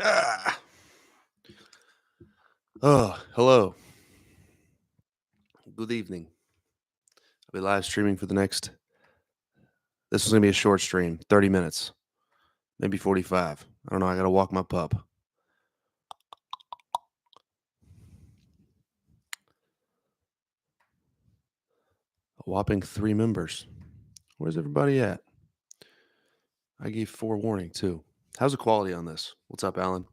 Ah. Oh, hello. Good evening. I'll be live streaming for the next. This is going to be a short stream, 30 minutes, maybe 45. I don't know. I got to walk my pup. A whopping 3 members. Where's everybody at? I gave 4 warning too. How's the quality on this? What's up, Alan?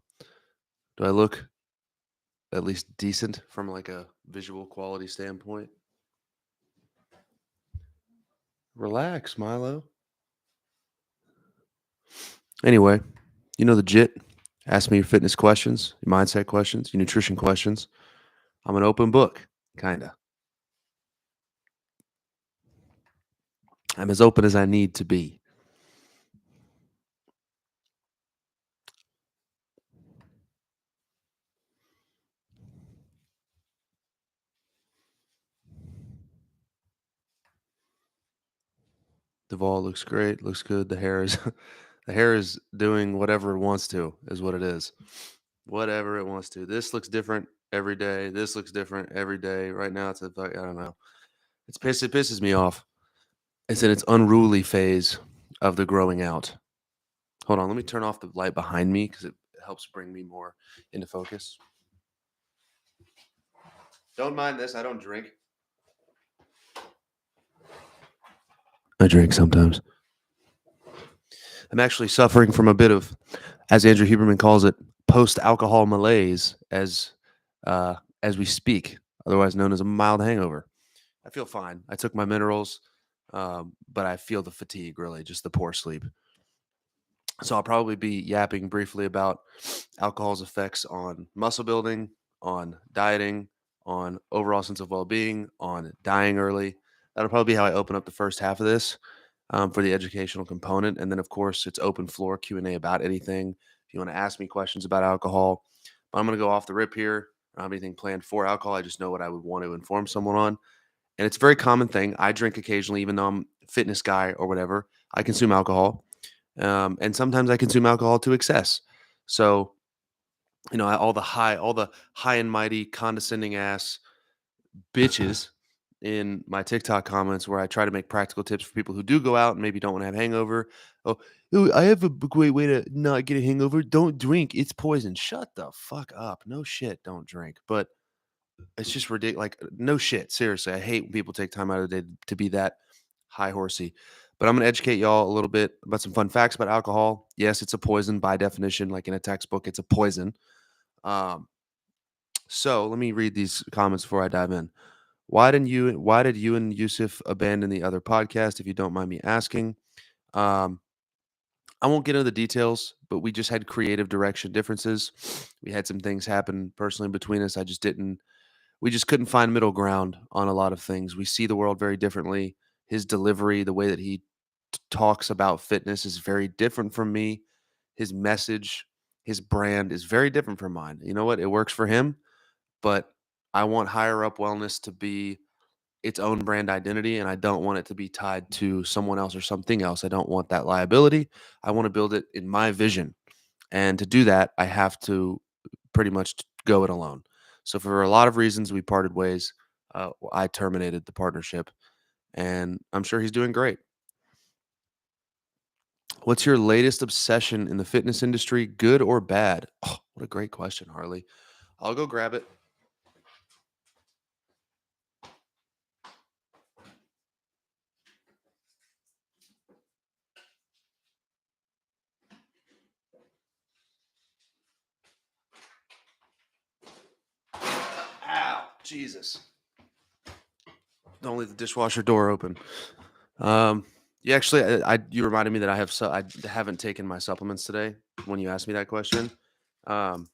Do I look at least decent from like a visual quality standpoint? Relax, Milo. Anyway, you know the jit. Ask me your fitness questions, your mindset questions, your nutrition questions. I'm an open book, kinda. I'm as open as I need to be. Duvall looks great, looks good. The hair is the hair is doing whatever it wants to, is what it is. Whatever it wants to. This looks different every day. This looks different every day. Right now, it's I don't know. It pisses me off. It's in its unruly phase of the growing out. Hold on, let me turn off the light behind me because it helps bring me more into focus. Don't mind this. I don't drink. I drink sometimes. I'm actually suffering from a bit of, as Andrew Huberman calls it, post-alcohol malaise as we speak, otherwise known as a mild hangover. I feel fine. I took my minerals, but I feel the fatigue, really, just the poor sleep. So I'll probably be yapping briefly about alcohol's effects on muscle building, on dieting, on overall sense of well-being, on dying early. That'll probably be how I open up the first half of this for the educational component, and then of course it's open floor Q&A about anything. If you want to ask me questions about alcohol, I'm going to go off the rip here. I don't have anything planned for alcohol. I just know what I would want to inform someone on, and it's a very common thing. I drink occasionally, even though I'm a fitness guy or whatever. I consume alcohol, and sometimes I consume alcohol to excess. So all the high and mighty, condescending ass bitches in my TikTok comments where I try to make practical tips for people who do go out and maybe don't want to have hangover. Oh, "Oh, I have a great way to not get a hangover. Don't drink. It's poison." Shut the fuck up. No shit. Don't drink. But it's just ridiculous. Like, no shit. Seriously. I hate when people take time out of the day to be that high horsey. But I'm going to educate y'all a little bit about some fun facts about alcohol. Yes, it's a poison by definition. Like in a textbook, it's a poison. Um, so let me read these comments before I dive in. Why did you and Yusuf abandon the other podcast, if you don't mind me asking? Um, I won't get into the details, but we just had creative direction differences. We had some things happen personally between us. We just couldn't find middle ground on a lot of things. We see the world very differently. His delivery, the way that he talks about fitness is very different from me. His message, his brand is very different from mine. You know what? It works for him, but I want higher up wellness to be its own brand identity, and I don't want it to be tied to someone else or something else. I don't want that liability. I want to build it in my vision. And to do that, I have to pretty much go it alone. So for a lot of reasons, we parted ways. I terminated the partnership, and I'm sure he's doing great. What's your latest obsession in the fitness industry, good or bad? Oh, what a great question, Harley. I'll go grab it. Ow, Jesus. Don't leave the dishwasher door open. You actually, you reminded me that I haven't taken my supplements today when you asked me that question. Um,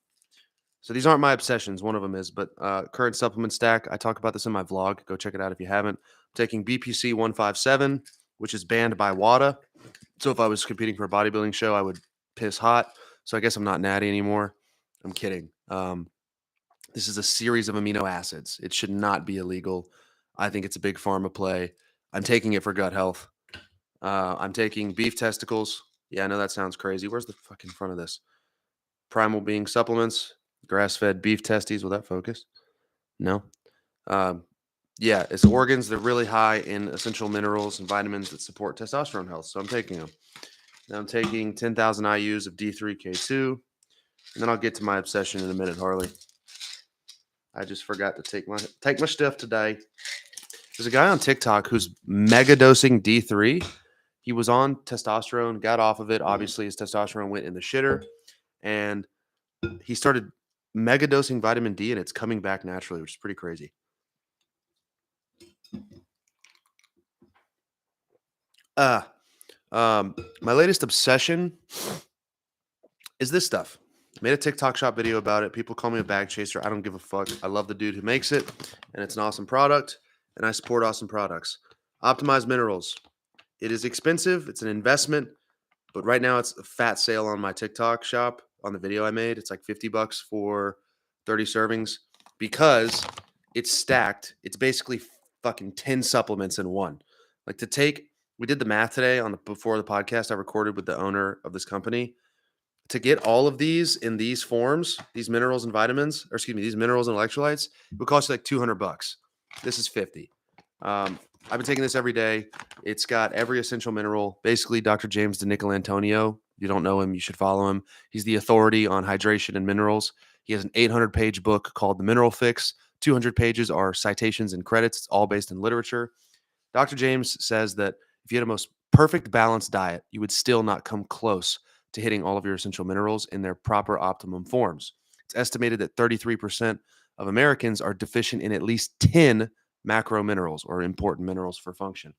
so these aren't my obsessions. One of them is, but current supplement stack. I talk about this in my vlog. Go check it out if you haven't. I'm taking BPC 157, which is banned by WADA. So if I was competing for a bodybuilding show, I would piss hot. So I guess I'm not natty anymore. I'm kidding. This is a series of amino acids. It should not be illegal. I think it's a big pharma play. I'm taking it for gut health. I'm taking beef testicles. Yeah, I know that sounds crazy. Where's the fucking front of this? Primal being supplements, grass-fed beef testes. Will that focus? No. Um, yeah, it's organs. They're really high in essential minerals and vitamins that support testosterone health. So I'm taking them. Now I'm taking 10,000 IUs of D3K2, and then I'll get to my obsession in a minute, Harley. I just forgot to take my stuff today. There's a guy on TikTok who's mega dosing D3. He was on testosterone, got off of it. Obviously, his testosterone went in the shitter, and he started mega dosing vitamin D, and it's coming back naturally, which is pretty crazy. My latest obsession is this stuff. I made a TikTok shop video about it. People call me a bag chaser. I don't give a fuck. I love the dude who makes it, and it's an awesome product, and I support awesome products. Optimized Minerals. It is expensive. It's an investment, but right now it's a fat sale on my TikTok shop on the video I made. It's like $50 for 30 servings because it's stacked. It's basically fucking 10 supplements in one. Like we did the math today before the podcast I recorded with the owner of this company. To get all of these in these forms, these minerals and vitamins, or excuse me, these minerals and electrolytes, it would cost you like $200. This is 50. I've been taking this every day. It's got every essential mineral. Basically, Dr. James DeNicolantonio. You don't know him, you should follow him. He's the authority on hydration and minerals. He has an 800-page book called The Mineral Fix. 200 pages are citations and credits. It's all based in literature. Dr. James says that if you had a most perfect balanced diet, you would still not come close to hitting all of your essential minerals in their proper optimum forms. It's estimated that 33% of Americans are deficient in at least 10 macro minerals or important minerals for function.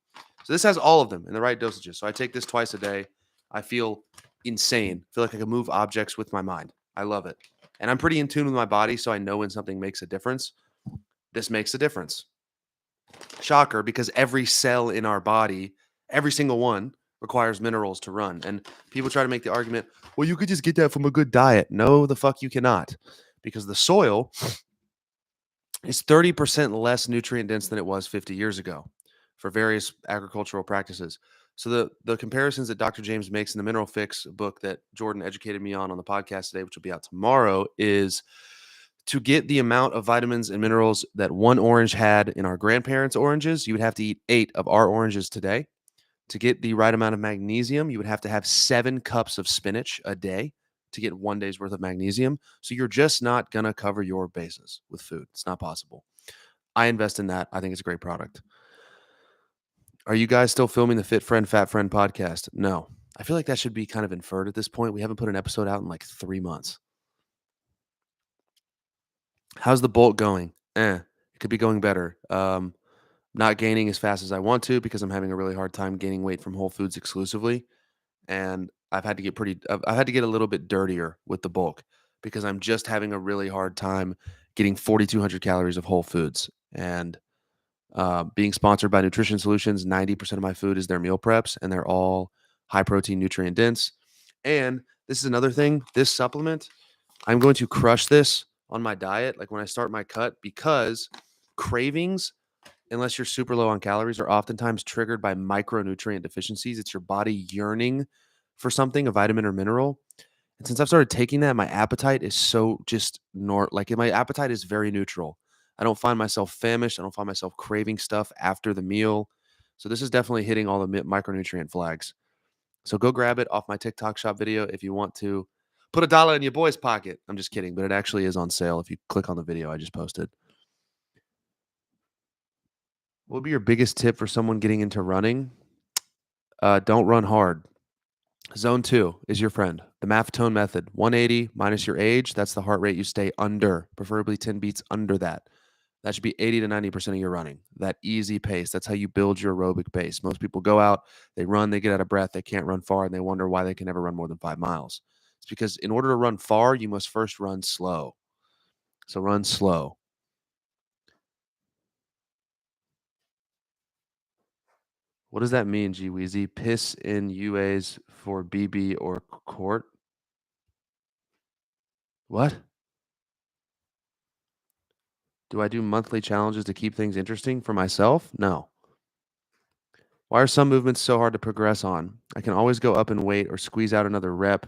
So this has all of them in the right dosages. So I take this twice a day. I feel insane. I feel like I can move objects with my mind. I love it. And I'm pretty in tune with my body, so I know when something makes a difference. This makes a difference. Shocker, because every cell in our body, every single one, requires minerals to run. And people try to make the argument, well, you could just get that from a good diet. No, the fuck you cannot. Because the soil is 30% less nutrient dense than it was 50 years ago for various agricultural practices. So the comparisons that Dr. James makes in the Mineral Fix book that Jordan educated me on the podcast today, which will be out tomorrow, is to get the amount of vitamins and minerals that one orange had in our grandparents' oranges, you would have to eat 8 of our oranges today. To get the right amount of magnesium, you would have to have 7 cups of spinach a day to get 1 day's worth of magnesium. So you're just not going to cover your bases with food. It's not possible. I invest in that. I think it's a great product. Are you guys still filming the Fit Friend, Fat Friend podcast? No. I feel like that should be kind of inferred at this point. We haven't put an episode out in like 3 months. How's the bulk going? It could be going better. Not gaining as fast as I want to because I'm having a really hard time gaining weight from Whole Foods exclusively. And I've had to get a little bit dirtier with the bulk because I'm just having a really hard time getting 4,200 calories of Whole Foods. And being sponsored by Nutrition Solutions, 90% of my food is their meal preps, and they're all high protein, nutrient dense. And this is another thing, this supplement, I'm going to crush this on my diet, like when I start my cut, because cravings, unless you're super low on calories, are oftentimes triggered by micronutrient deficiencies. It's your body yearning for something, a vitamin or mineral. And since I've started taking that, my appetite is so just my appetite is very neutral. I don't find myself famished. I don't find myself craving stuff after the meal. So this is definitely hitting all the micronutrient flags. So go grab it off my TikTok shop video if you want to put $1 in your boy's pocket. I'm just kidding, but it actually is on sale if you click on the video I just posted. What would be your biggest tip for someone getting into running? Don't run hard. Zone 2 is your friend. The Maffetone method. 180 minus your age. That's the heart rate you stay under, preferably 10 beats under that. That should be 80 to 90% of your running. That easy pace. That's how you build your aerobic pace. Most people go out, they run, they get out of breath, they can't run far, and they wonder why they can never run more than 5 miles. It's because in order to run far, you must first run slow. So run slow. What does that mean, G Weezy? Piss in UAs for BB or court? What? Do I do monthly challenges to keep things interesting for myself? No. Why are some movements so hard to progress on? I can always go up in weight or squeeze out another rep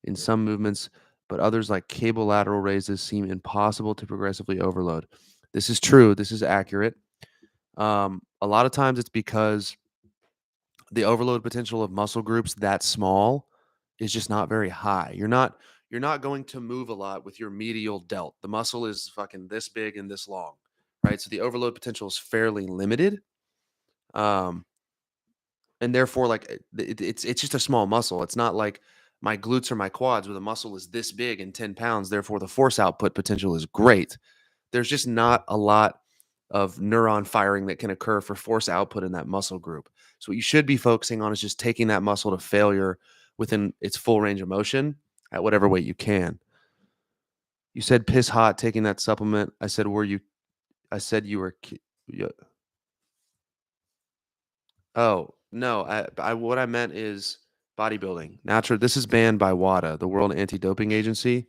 in some movements, but others like cable lateral raises seem impossible to progressively overload. This is true. This is accurate. A lot of times it's because the overload potential of muscle groups that small is just not very high. You're not going to move a lot with your medial delt. The muscle is fucking this big and this long, right? So the overload potential is fairly limited. Um, and therefore, like it's just a small muscle. It's not like my glutes or my quads where the muscle is this big and 10 pounds. Therefore, the force output potential is great. There's just not a lot of neuron firing that can occur for force output in that muscle group. So what you should be focusing on is just taking that muscle to failure within its full range of motion at whatever weight you can. You said piss hot taking that supplement. I said, were you? I said you were. Yeah. Oh no, I what I meant is bodybuilding. Natural. This is banned by WADA, the World Anti-Doping Agency.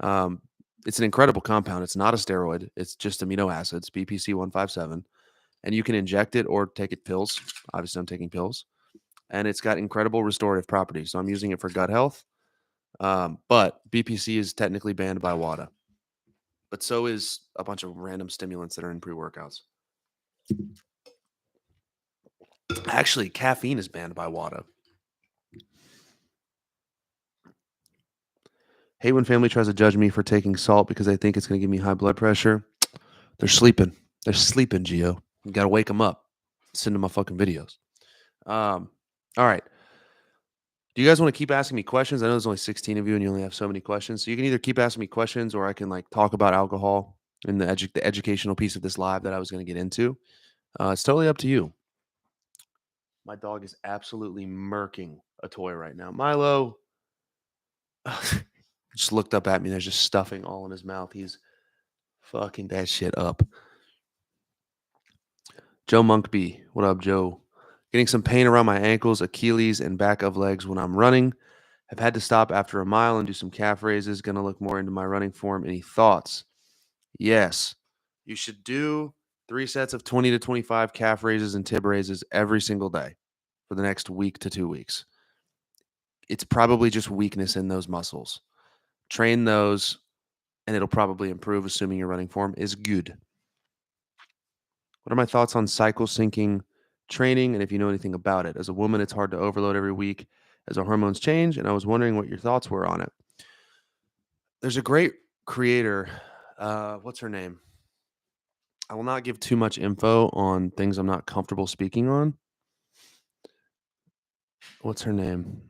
Um, it's an incredible compound. It's not a steroid. It's just amino acids, BPC 157, and you can inject it or take it pills. Obviously, I'm taking pills, and it's got incredible restorative properties. So I'm using it for gut health. But BPC is technically banned by WADA, but so is a bunch of random stimulants that are in pre-workouts. Actually, caffeine is banned by WADA. Hate when family tries to judge me for taking salt because they think it's going to give me high blood pressure. They're sleeping. They're sleeping, Gio. You got to wake them up. Send them my fucking videos. All right. Do you guys want to keep asking me questions? I know there's only 16 of you and you only have so many questions. So you can either keep asking me questions or I can like talk about alcohol and the educational piece of this live that I was going to get into. It's totally up to you. My dog is absolutely murking a toy right now. Milo just looked up at me. There's just stuffing all in his mouth. He's fucking that shit up. Joe Monkby. What up, Joe? Getting some pain around my ankles, Achilles, and back of legs when I'm running. Have had to stop after a mile and do some calf raises. Going to look more into my running form. Any thoughts? Yes. You should do 3 sets of 20 to 25 calf raises and tib raises every single day for the next week to 2 weeks. It's probably just weakness in those muscles. Train those, and it'll probably improve, assuming your running form is good. What are my thoughts on cycle syncing training and if you know anything about it? As a woman, it's hard to overload every week as our hormones change, and I was wondering what your thoughts were on it. There's a great creator. What's her name? I will not give too much info on things I'm not comfortable speaking on. What's her name?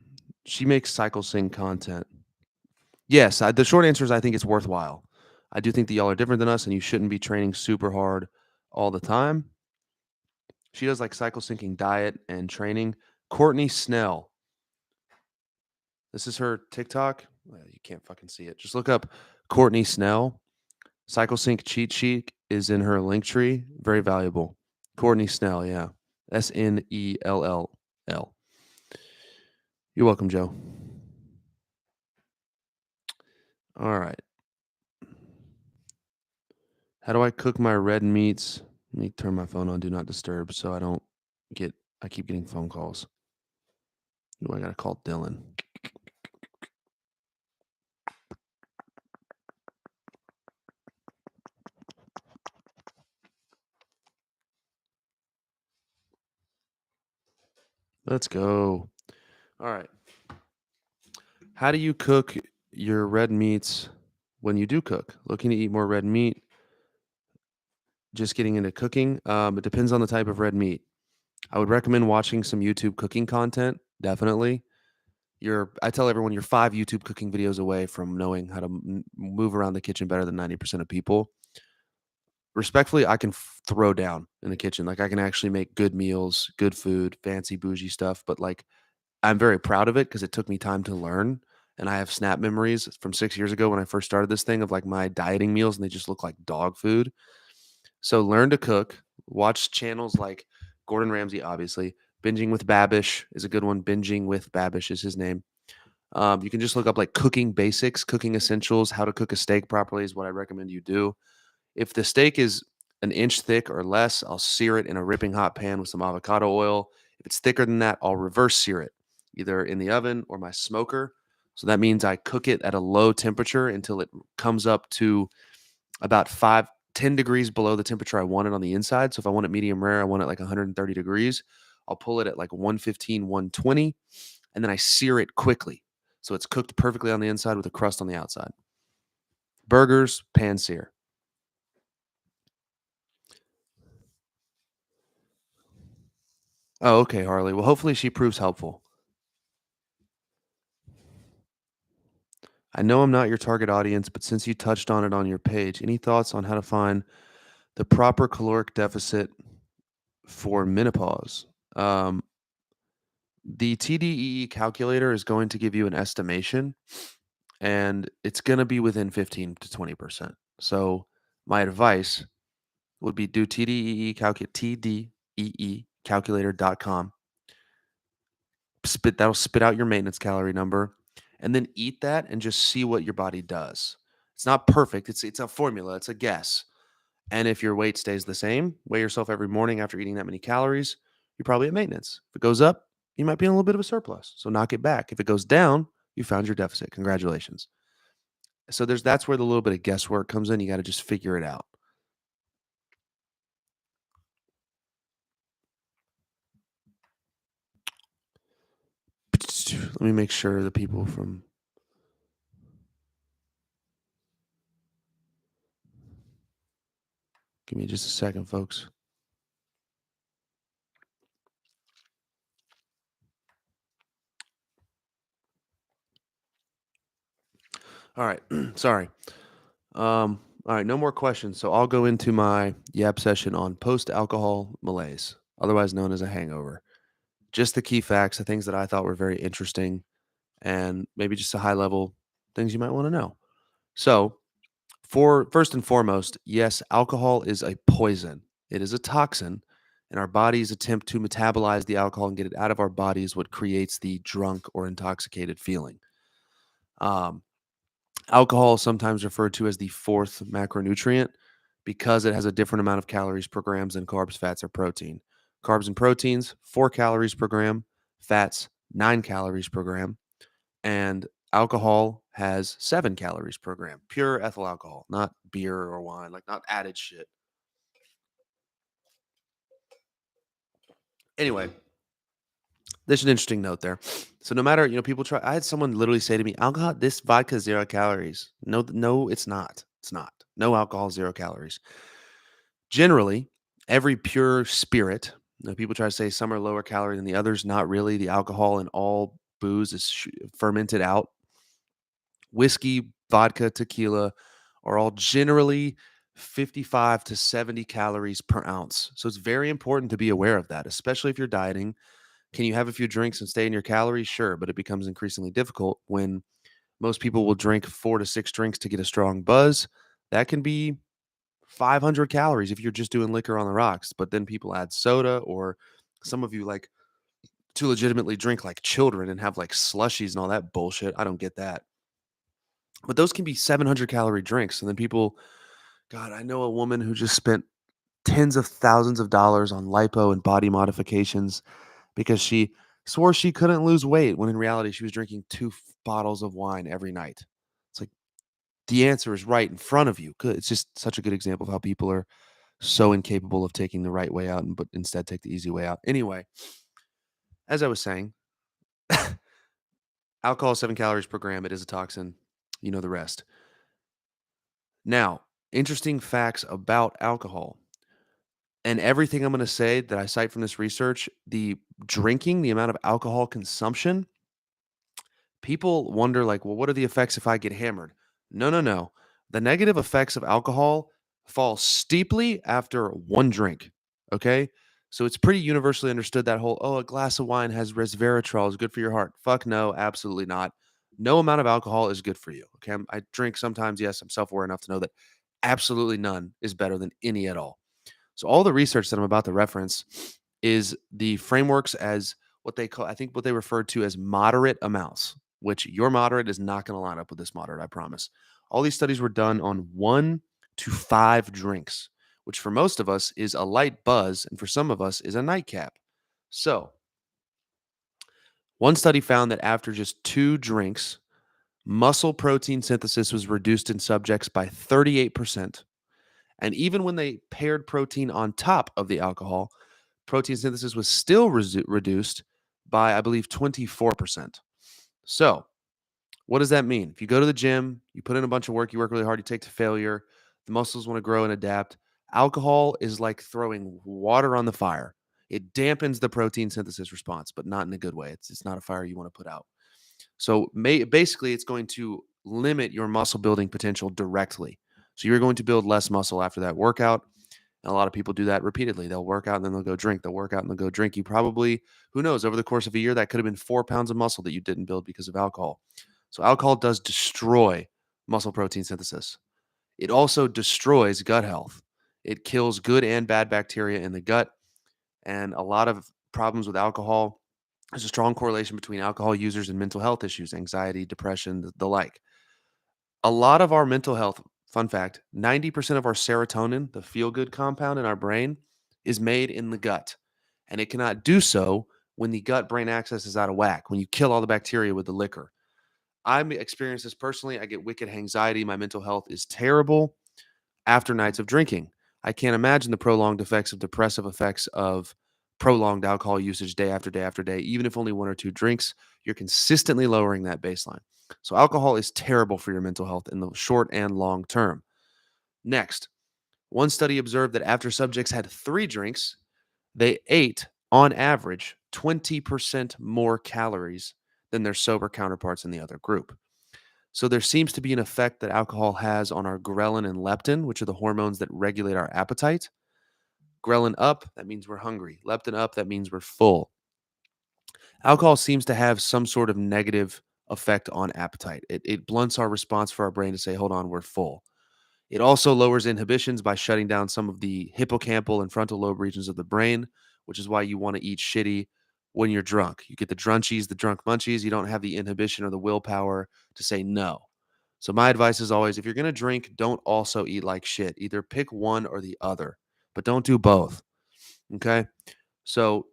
She makes cycle sync content. Yes, the short answer is I think it's worthwhile. I do think that y'all are different than us, and you shouldn't be training super hard all the time. She does like cycle syncing diet and training. Courtney Snell. This is her TikTok. Well, you can't fucking see it. Just look up Courtney Snell. Cycle sync cheat sheet is in her link tree. Very valuable. Courtney Snell, yeah. Snell. You're welcome, Joe. All right. How do I cook my red meats? Let me turn my phone on do not disturb so I keep getting phone calls. Ooh, I gotta call Dylan. Let's go. All right. How do you cook your red meats when you do cook? Looking to eat more red meat? Just getting into cooking? It depends on the type of red meat. I would recommend watching some YouTube cooking content. Definitely. I tell everyone you're 5 YouTube cooking videos away from knowing how to move around the kitchen better than 90% of people. Respectfully, I can throw down in the kitchen. Like I can actually make good meals, good food, fancy bougie stuff. But like I'm very proud of it because it took me time to learn. And I have snap memories from 6 years ago when I first started this thing of like my dieting meals and they just look like dog food. So learn to cook. Watch channels like Gordon Ramsay, obviously. Binging with Babish is a good one. Binging with Babish is his name. You can just look up like cooking basics, cooking essentials, how to cook a steak properly is what I recommend you do. If the steak is an inch thick or less, I'll sear it in a ripping hot pan with some avocado oil. If it's thicker than that, I'll reverse sear it either in the oven or my smoker. So that means I cook it at a low temperature until it comes up to about 10 degrees below the temperature I want it on the inside. So if I want it medium rare, I want it like 130 degrees. I'll pull it at like 115, 120, and then I sear it quickly. So it's cooked perfectly on the inside with a crust on the outside. Burgers, pan sear. Oh, okay, Harley. Well, hopefully she proves helpful. I know I'm not your target audience, but since you touched on it on your page, any thoughts on how to find the proper caloric deficit for menopause? Um, the TDEE calculator is going to give you an estimation, and it's going to be within 15 to 20%. So my advice would be do TDEE calculator.com. That'll spit out your maintenance calorie number, and then eat that and just see what your body does. It's not perfect. It's a formula. It's a guess. And if your weight stays the same, weigh yourself every morning after eating that many calories, you're probably at maintenance. If it goes up, you might be in a little bit of a surplus. So knock it back. If it goes down, you found your deficit. Congratulations. So that's where the little bit of guesswork comes in. You got to just figure it out. Let me make sure the people from give me just a second, folks. All right. Sorry. All right, no more questions. So I'll go into my yap session on post-alcohol malaise, otherwise known as a hangover. Just the key facts, the things that I thought were very interesting, and maybe just a high level things you might want to know. So, for first and foremost, yes, alcohol is a poison. It is a toxin, and our body's attempt to metabolize the alcohol and get it out of our body is what creates the drunk or intoxicated feeling. Um, Alcohol is sometimes referred to as the fourth macronutrient because it has a different amount of calories per gram than carbs, fats, or protein. Carbs and proteins, 4 calories per gram, fats, 9 calories per gram, and alcohol has 7 calories per gram. Pure ethyl alcohol, not beer or wine, like not added shit. Anyway, there's an interesting note there. So no matter, people try. I had someone literally say to me, "Alcohol, this vodka 0 calories." No, no, it's not. It's not. No alcohol, 0 calories. Generally, every pure spirit, people try to say some are lower calorie than the others. Not really. The alcohol in all booze is fermented out. Whiskey, vodka, tequila are all generally 55 to 70 calories per ounce. So it's very important to be aware of that, especially if you're dieting. Can you have a few drinks and stay in your calories? Sure, but it becomes increasingly difficult when most people will drink 4 to 6 drinks to get a strong buzz. That can be 500 calories if you're just doing liquor on the rocks. But then people add soda, or some of you like to legitimately drink like children and have like slushies and all that bullshit. I don't get that. But those can be 700-calorie drinks. And then people, God, I know a woman who just spent tens of thousands of dollars on lipo and body modifications because she swore she couldn't lose weight when in reality she was drinking 2 bottles of wine every night. It's like the answer is right in front of you. Good. It's just such a good example of how people are so incapable of taking the right way out and but instead take the easy way out. Anyway, as I was saying, alcohol 7 calories per gram. It is a toxin. You know the rest. Now, interesting facts about alcohol. And everything I'm going to say that I cite from this research, the amount of alcohol consumption, people wonder, like, well, what are the effects if I get hammered? No, no, no. The negative effects of alcohol fall steeply after one drink. Okay. So it's pretty universally understood that whole, oh, a glass of wine has resveratrol is good for your heart. Fuck no, absolutely not. No amount of alcohol is good for you. Okay. I drink sometimes. Yes, I'm self aware enough to know that absolutely none is better than any at all. So all the research that I'm about to reference is the frameworks as what they call, I think what they referred to as moderate amounts, which your moderate is not going to line up with this moderate, I promise. All these studies were done on 1 to 5 drinks, which for most of us is a light buzz, and for some of us is a nightcap. So one study found that after just 2 drinks, muscle protein synthesis was reduced in subjects by 38%. And even when they paired protein on top of the alcohol, protein synthesis was still reduced by, I believe, 24%. So, what does that mean? If you go to the gym, you put in a bunch of work, you work really hard, you take to failure, the muscles want to grow and adapt. Alcohol is like throwing water on the fire. It dampens the protein synthesis response, but not in a good way. It's not a fire you want to put out. So basically, it's going to limit your muscle building potential directly. So you're going to build less muscle after that workout. And a lot of people do that repeatedly. They'll work out and then they'll go drink. They'll work out and they'll go drink. You probably, who knows, over the course of a year, that could have been 4 pounds of muscle that you didn't build because of alcohol. So alcohol does destroy muscle protein synthesis. It also destroys gut health. It kills good and bad bacteria in the gut. And a lot of problems with alcohol, there's a strong correlation between alcohol users and mental health issues, anxiety, depression, the like. A lot of our mental health, fun fact, 90% of our serotonin, the feel good compound in our brain, is made in the gut. And it cannot do so when the gut brain axis is out of whack, when you kill all the bacteria with the liquor. I'm experienced this personally. I get wicked anxiety. My mental health is terrible after nights of drinking. I can't imagine the prolonged effects of depressive effects of prolonged alcohol usage day after day after day. Even if only one or two drinks, you're consistently lowering that baseline. So, alcohol is terrible for your mental health in the short and long term. Next, one study observed that after subjects had 3 drinks, they ate, on average, 20% more calories than their sober counterparts in the other group. So there seems to be an effect that alcohol has on our ghrelin and leptin, which are the hormones that regulate our appetite. Ghrelin up, that means we're hungry. Leptin up, that means we're full. Alcohol seems to have some sort of negative effect on appetite. It blunts our response for our brain to say, hold on, we're full. It also lowers inhibitions by shutting down some of the hippocampal and frontal lobe regions of the brain, which is why you want to eat shitty when you're drunk. You get the drunchies, the drunk munchies. You don't have the inhibition or the willpower to say no. So my advice is always, if you're going to drink, don't also eat like shit. Either pick one or the other, but don't do both. Okay. So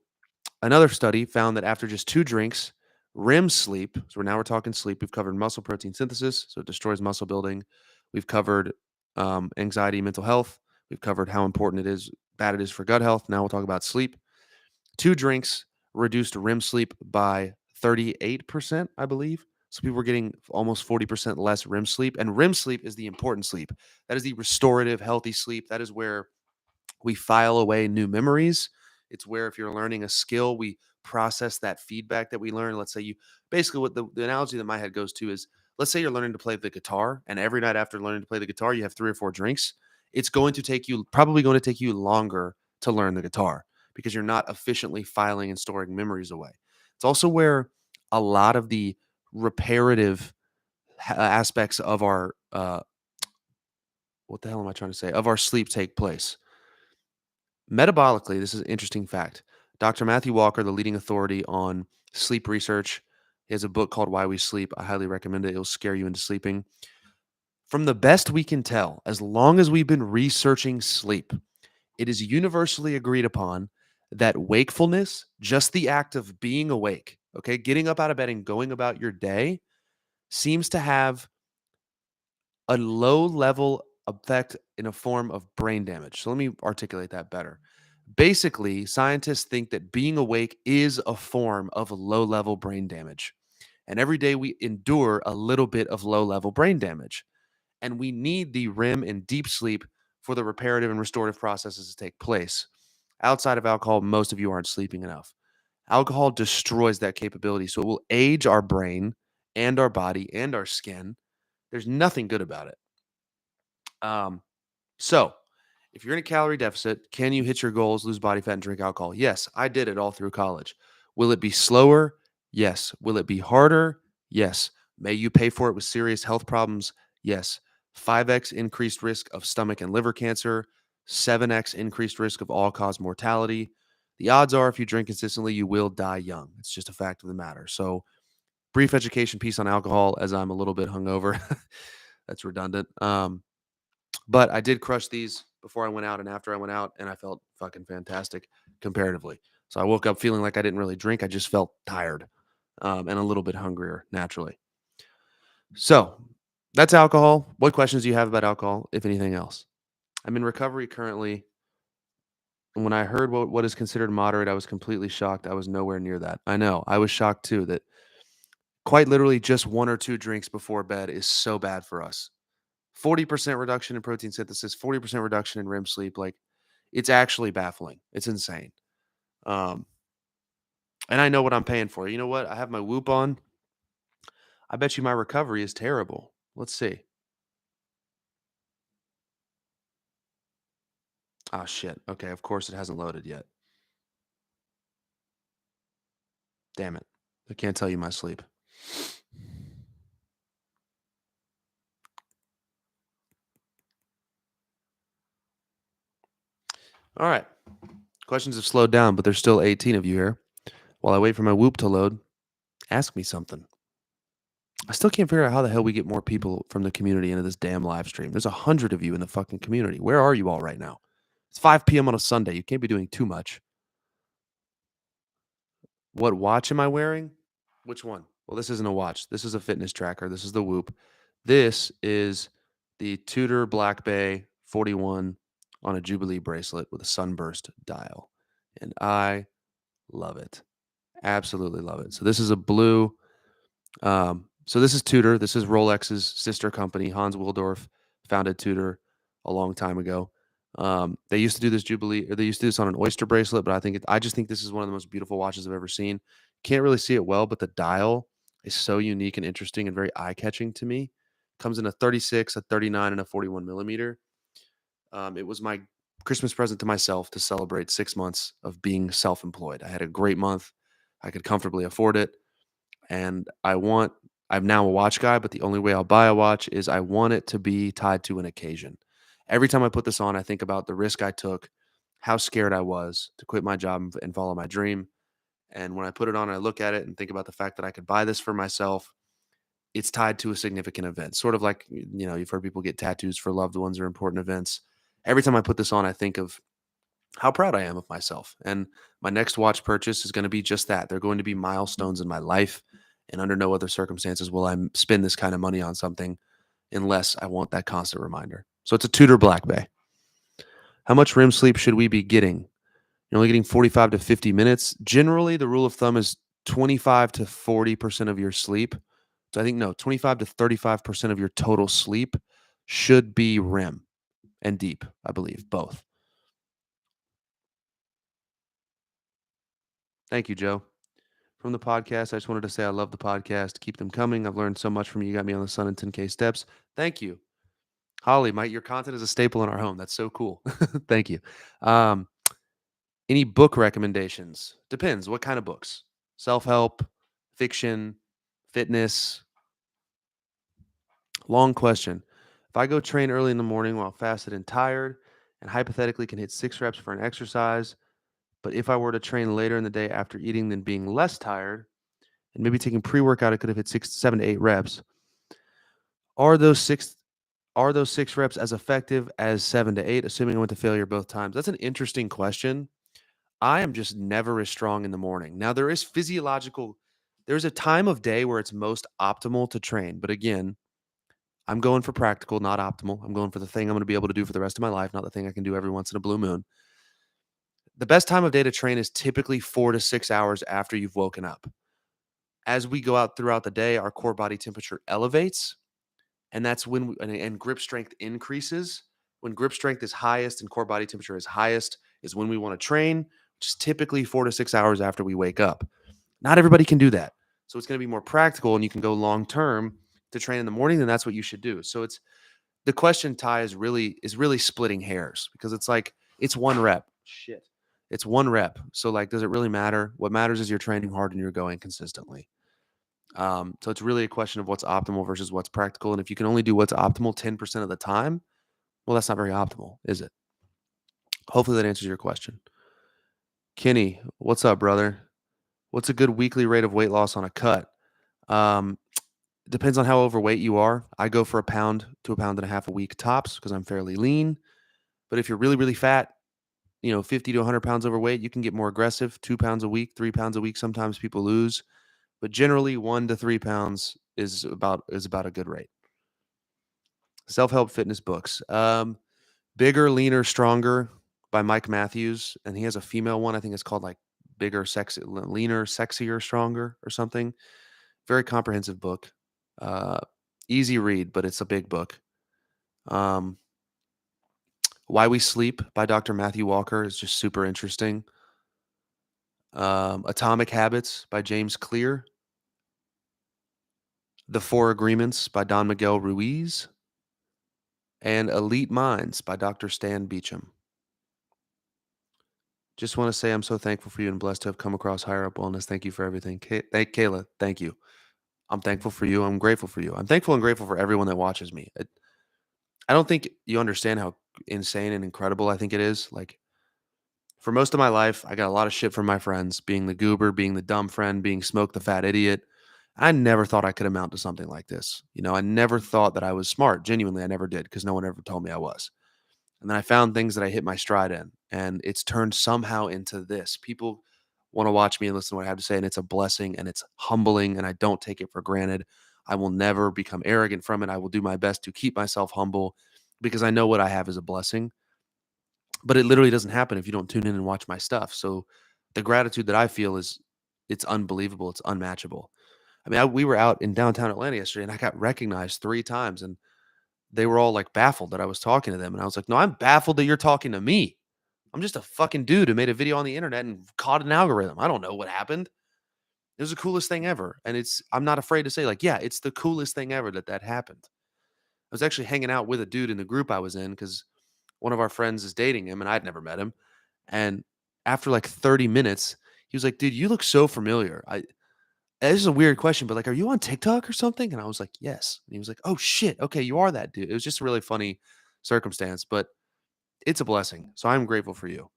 another study found that after just 2 drinks, REM sleep, so now we're talking sleep, we've covered muscle protein synthesis, so it destroys muscle building. We've covered anxiety, mental health. We've covered how important it is, bad it is for gut health. Now we'll talk about sleep. 2 drinks reduced REM sleep by 38%, I believe. So people were getting almost 40% less REM sleep. And REM sleep is the important sleep. That is the restorative, healthy sleep. That is where we file away new memories. It's where if you're learning a skill, we process that feedback that we learn. Let's say you basically what the analogy that my head goes to is, let's say you're learning to play the guitar, and every night after learning to play the guitar, you have 3 or 4 drinks. It's probably going to take you longer to learn the guitar because you're not efficiently filing and storing memories away. It's also where a lot of the reparative aspects of our what the hell am I trying to say? Of our sleep take place. Metabolically, this is an interesting fact. Dr. Matthew Walker, the leading authority on sleep research, he has a book called Why We Sleep. I highly recommend it. It'll scare you into sleeping. From the best we can tell, as long as we've been researching sleep, it is universally agreed upon that wakefulness, just the act of being awake, okay, getting up out of bed and going about your day, seems to have a low level effect in a form of brain damage. So let me articulate that better. Basically, scientists think that being awake is a form of low level brain damage. And every day we endure a little bit of low level brain damage. And we need the REM and deep sleep for the reparative and restorative processes to take place. Outside of alcohol, most of you aren't sleeping enough. Alcohol destroys that capability. So it will age our brain and our body and our skin. There's nothing good about it. So, if you're in a calorie deficit, can you hit your goals, lose body fat, and drink alcohol? Yes, I did it all through college. Will it be slower? Yes. Will it be harder? Yes. May you pay for it with serious health problems? Yes. 5x increased risk of stomach and liver cancer, 7x increased risk of all cause mortality. The odds are, if you drink consistently, you will die young. It's just a fact of the matter. So, brief education piece on alcohol as I'm a little bit hungover. That's redundant. But I did crush these before I went out and after I went out, and I felt fucking fantastic comparatively. So I woke up feeling like I didn't really drink. I just felt tired and a little bit hungrier naturally. So that's alcohol. What questions do you have about alcohol, if anything else? I'm in recovery currently. And when I heard what is considered moderate, I was completely shocked. I was nowhere near that. I know. I was shocked too that quite literally just one or two drinks before bed is so bad for us. 40% reduction in protein synthesis, 40% reduction in REM sleep. Like, it's actually baffling. It's insane. Um, and I know what I'm paying for. You know what? I have my Whoop on. I bet you my recovery is terrible. Let's see. Ah, shit. Okay, of course it hasn't loaded yet. Damn it. I can't tell you my sleep. All right. Questions have slowed down, but there's still 18 of you here. While I wait for my Whoop to load, ask me something. I still can't figure out how the hell we get more people from the community into this damn live stream. There's 100 of you in the fucking community. Where are you all right now? It's 5 p.m. on a Sunday. You can't be doing too much. What watch am I wearing? Which one? Well, this isn't a watch. This is a fitness tracker. This is the Whoop. This is the Tudor Black Bay 41 on a Jubilee bracelet with a sunburst dial. And I love it. Absolutely love it. So this is a blue. So this is Tudor. This is Rolex's sister company. Hans Wildorf founded Tudor a long time ago. They used to do this Jubilee, or they used to do this on an oyster bracelet, but I just think this is one of the most beautiful watches I've ever seen. Can't really see it well, but the dial is so unique and interesting and very eye catching to me. Comes in a 36, a 39, and a 41 millimeter. It was my Christmas present to myself to celebrate 6 months of being self employed. I had a great month. I could comfortably afford it. And I'm now a watch guy, but the only way I'll buy a watch is I want it to be tied to an occasion. Every time I put this on, I think about the risk I took, how scared I was to quit my job and follow my dream. And when I put it on, I look at it and think about the fact that I could buy this for myself. It's tied to a significant event, sort of like, you've heard people get tattoos for loved ones or important events. Every time I put this on, I think of how proud I am of myself. And my next watch purchase is going to be just that. They're going to be milestones in my life. And under no other circumstances will I spend this kind of money on something unless I want that constant reminder. So it's a Tudor Black Bay. How much REM sleep should we be getting? You're only getting 45 to 50 minutes. Generally, the rule of thumb is 25 to 40% of your sleep. So I think, no, 25 to 35% of your total sleep should be REM and deep, I believe, both. Thank you, Joe. From the podcast, I just wanted to say I love the podcast. Keep them coming. I've learned so much from you. You got me on the sun and 10K steps. Thank you. Holly, your content is a staple in our home. That's so cool. Thank you. Um, any book recommendations? Depends. What kind of books? Self-help, fiction, fitness? Long question. If I go train early in the morning while fasted and tired, and hypothetically can hit 6 reps for an exercise, but if I were to train later in the day after eating, then being less tired, and maybe taking pre-workout, I could have hit 7 to 8 reps. Are those six reps as effective as 7 to 8, assuming I went to failure both times? That's an interesting question. I am just never as strong in the morning. Now, there's a time of day where it's most optimal to train. But again, I'm going for practical, not optimal. I'm going for the thing I'm going to be able to do for the rest of my life, not the thing I can do every once in a blue moon. The best time of day to train is typically 4 to 6 hours after you've woken up. As we go out throughout the day, our core body temperature elevates. And that's when and grip strength increases. When grip strength is highest and core body temperature is highest is when we want to train, which is typically 4 to 6 hours after we wake up. Not everybody can do that. So it's going to be more practical and you can go long term to train in the morning, then that's what you should do. So it's the question, Ty, is really splitting hairs because it's like it's one rep. Shit. It's one rep. So like, does it really matter? What matters is you're training hard and you're going consistently. So it's really a question of what's optimal versus what's practical. And if you can only do what's optimal 10% of the time, well, that's not very optimal, is it? Hopefully that answers your question. Kenny, what's up, brother? What's a good weekly rate of weight loss on a cut? Um, depends on how overweight you are. I go for a pound to a pound and a half a week tops because I'm fairly lean. But if you're really, really fat, 50 to 100 pounds overweight, you can get more aggressive, 2 pounds a week, 3 pounds a week. Sometimes people lose, but generally 1 to 3 pounds is about a good rate. Self-help fitness books. Bigger, Leaner, Stronger by Mike Matthews, and he has a female one. I think it's called like Bigger, Leaner, Sexier, Stronger or something. Very comprehensive book. Uh, Easy read, but it's a big book. Why We Sleep by Dr. Matthew Walker is just super interesting. Atomic Habits by James Clear. The Four Agreements by Don Miguel Ruiz. And Elite Minds by Dr. Stan Beecham. Just want to say I'm so thankful for you and blessed to have come across Higher Up Wellness. Thank you for everything. Kayla, thank you. I'm thankful for you. I'm grateful for you. I'm thankful and grateful for everyone that watches me. I don't think you understand how insane and incredible I think it is. Like, for most of my life, I got a lot of shit from my friends, being the goober, being the dumb friend, being Smoke the fat idiot. I never thought I could amount to something like this. You know, I never thought that I was smart. Genuinely, I never did because no one ever told me I was. And then I found things that I hit my stride in, and it's turned somehow into this. People want to watch me and listen to what I have to say, and it's a blessing and it's humbling, and I don't take it for granted. I will never become arrogant from it. I will do my best to keep myself humble because I know what I have is a blessing. But it literally doesn't happen if you don't tune in and watch my stuff. So the gratitude that I feel it's unbelievable. It's unmatchable. I mean, we were out in downtown Atlanta yesterday, and I got recognized 3 times, and they were all like baffled that I was talking to them. And I was like, no, I'm baffled that you're talking to me. I'm just a fucking dude who made a video on the internet and caught an algorithm. I don't know what happened. It was the coolest thing ever. And I'm not afraid to say, like, yeah, it's the coolest thing ever that happened. I was actually hanging out with a dude in the group I was in because one of our friends is dating him and I'd never met him. And after like 30 minutes, he was like, dude, you look so familiar. This is a weird question, but like, are you on TikTok or something? And I was like, yes. And he was like, oh shit. Okay. You are that dude. It was just a really funny circumstance, but it's a blessing. So I'm grateful for you.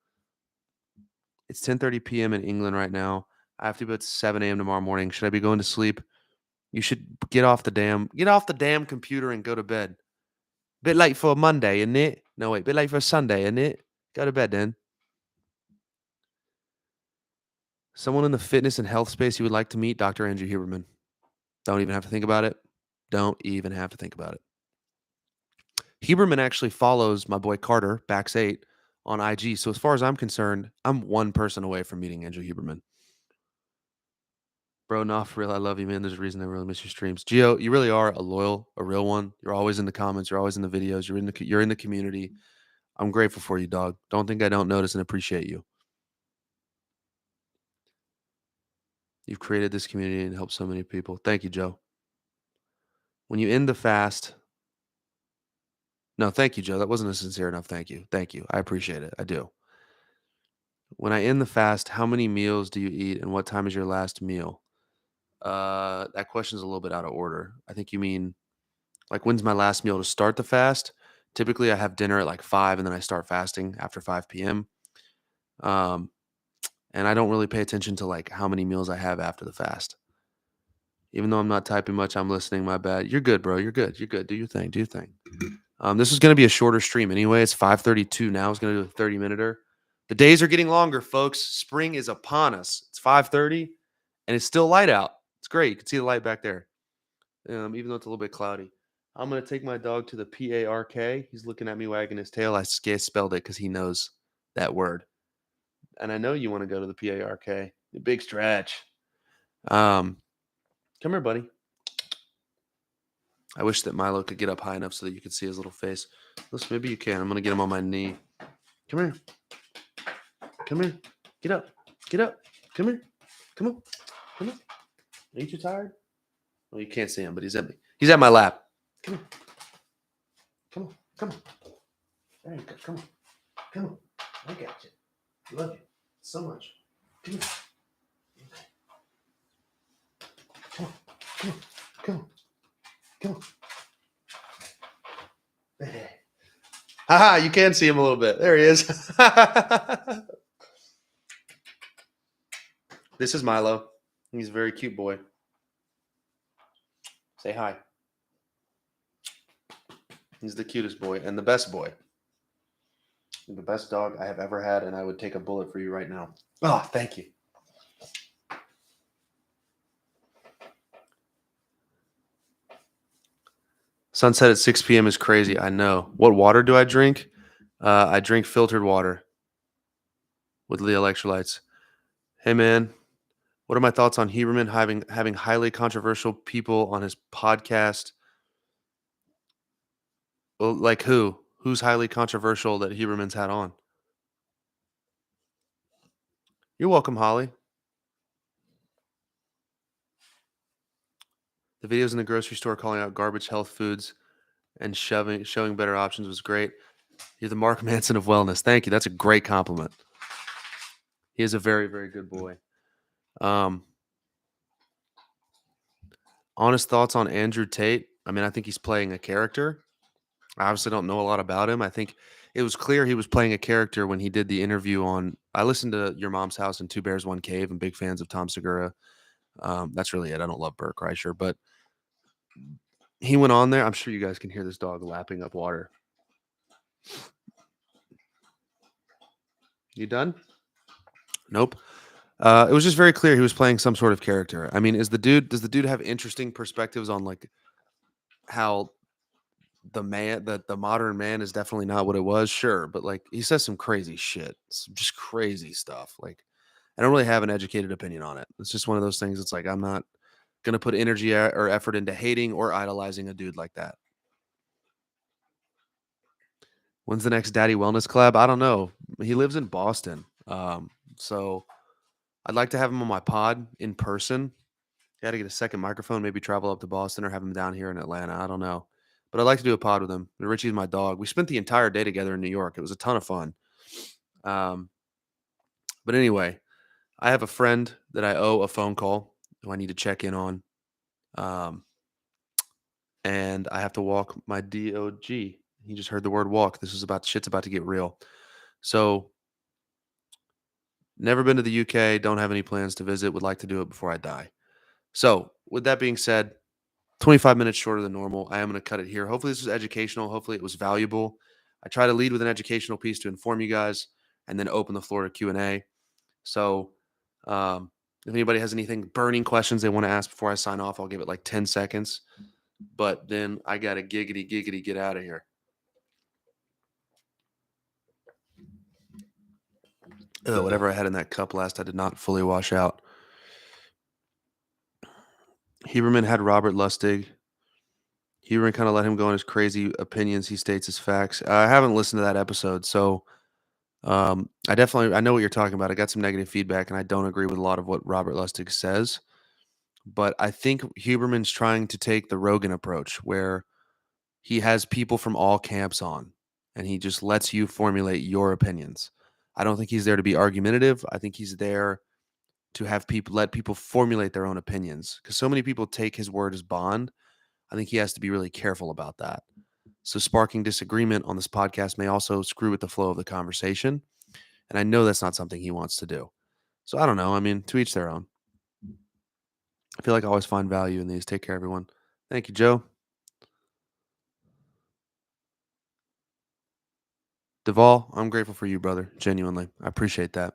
It's 10:30 p.m. in England right now. I have to be at 7 a.m. tomorrow morning. Should I be going to sleep? You should get off the damn computer and go to bed. Bit late for a Monday, isn't it? No, wait, bit late for a Sunday, isn't it? Go to bed then. Someone in the fitness and health space you would like to meet? Dr. Andrew Huberman. Don't even have to think about it. Don't even have to think about it. Huberman actually follows my boy Carter, Bax8, on IG. So as far as I'm concerned, I'm one person away from meeting Andrew Huberman. Bro, not for real. I love you, man. There's a reason I really miss your streams. Gio, you really are a real one. You're always in the comments. You're always in the videos. You're in the community. I'm grateful for you, dog. Don't think I don't notice and appreciate you. You've created this community and helped so many people. Thank you, Joe. When you end the fast, no, thank you, Joe. That wasn't a sincere enough thank you. Thank you. I appreciate it. I do. When I end the fast, how many meals do you eat and what time is your last meal? That question is a little bit out of order. I think you mean like when's my last meal to start the fast? Typically, I have dinner at like 5 and then I start fasting after 5 p.m. And I don't really pay attention to like how many meals I have after the fast. Even though I'm not typing much, I'm listening. My bad. You're good, bro. You're good. You're good. Do your thing. Do your thing. This is going to be a shorter stream anyway. It's 5:32 now. It's going to do a 30-minuter. The days are getting longer, folks. Spring is upon us. It's 5:30 and it's still light out. It's great. You can see the light back there, even though it's a little bit cloudy. I'm going to take my dog to the PARK. He's looking at me wagging his tail. I spelled it because he knows that word. And I know you want to go to the PARK. The big stretch. Come here, buddy. I wish that Milo could get up high enough so that you could see his little face. Listen, maybe you can. I'm going to get him on my knee. Come here. Come here. Get up. Get up. Come here. Come on. Come on. Are you too tired? Well, you can't see him, but he's at me. He's at my lap. Come on. Come on. Come on. There you go. Come on. Come on. I got you. Love you so much. Come on. Come on. Come on. Come on. Come on. Hey. Haha, you can see him a little bit. There he is. This is Milo. He's a very cute boy. Say hi. He's the cutest boy and the best boy. The best dog I have ever had, and I would take a bullet for you right now. Oh, thank you. Sunset at 6 p.m. is crazy. I know. What water do I drink? I drink filtered water with the electrolytes. Hey man, what are my thoughts on Huberman having highly controversial people on his podcast? Well, like who? Who's highly controversial that Huberman's had on? You're welcome, Holly. The videos in the grocery store calling out garbage health foods and showing better options was great. You're the Mark Manson of wellness. Thank you. That's a great compliment. He is a very, very good boy. Um, honest thoughts on Andrew Tate. I mean, I think he's playing a character. I obviously don't know a lot about him. I think it was clear he was playing a character when he did the interview on. I listened to Your Mom's House and Two Bears, One Cave. I'm big fans of Tom Segura. That's really it. I don't love Burt Kreischer, but he went on there. I'm sure you guys can hear this dog lapping up water. You done? Nope. It was just very clear he was playing some sort of character. I mean, does the dude have interesting perspectives on like how the modern man is definitely not what it was? Sure, but like he says some crazy shit. Just crazy stuff. Like I don't really have an educated opinion on it. It's just one of those things. It's like I'm not gonna put energy or effort into hating or idolizing a dude like that. When's the next Daddy Wellness collab? I don't know. He lives in Boston, so I'd like to have him on my pod in person. Got to get a second microphone, maybe travel up to Boston or have him down here in Atlanta. I don't know. But I'd like to do a pod with him. Richie's my dog. We spent the entire day together in New York. It was a ton of fun. Um, but anyway, I have a friend that I owe a phone call who I need to check in on. Um, and I have to walk my dog. He just heard the word walk. Shit's about to get real. So, never been to the UK, don't have any plans to visit, would like to do it before I die. So, with that being said, 25 minutes shorter than normal. I am going to cut it here. Hopefully, this was educational. Hopefully, it was valuable. I try to lead with an educational piece to inform you guys and then open the floor to Q&A. So, um, if anybody has anything burning questions they want to ask before I sign off, I'll give it like 10 seconds. But then I got to giggity get out of here. Whatever I had in that cup last, I did not fully wash out. Huberman had Robert Lustig. Huberman kind of let him go on his crazy opinions he states as facts. I haven't listened to that episode, so I know what you're talking about. I got some negative feedback, and I don't agree with a lot of what Robert Lustig says. But I think Huberman's trying to take the Rogan approach, where he has people from all camps on, and he just lets you formulate your opinions. I don't think he's there to be argumentative. I think he's there to let people formulate their own opinions, because so many people take his word as bond. I think he has to be really careful about that. So sparking disagreement on this podcast may also screw with the flow of the conversation. And I know that's not something he wants to do. So I don't know. I mean, to each their own. I feel like I always find value in these. Take care, everyone. Thank you, Joe. Duvall, I'm grateful for you, brother. Genuinely. I appreciate that.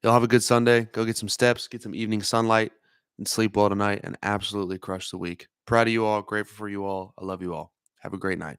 Y'all have a good Sunday. Go get some steps, get some evening sunlight, and sleep well tonight and absolutely crush the week. Proud of you all. Grateful for you all. I love you all. Have a great night.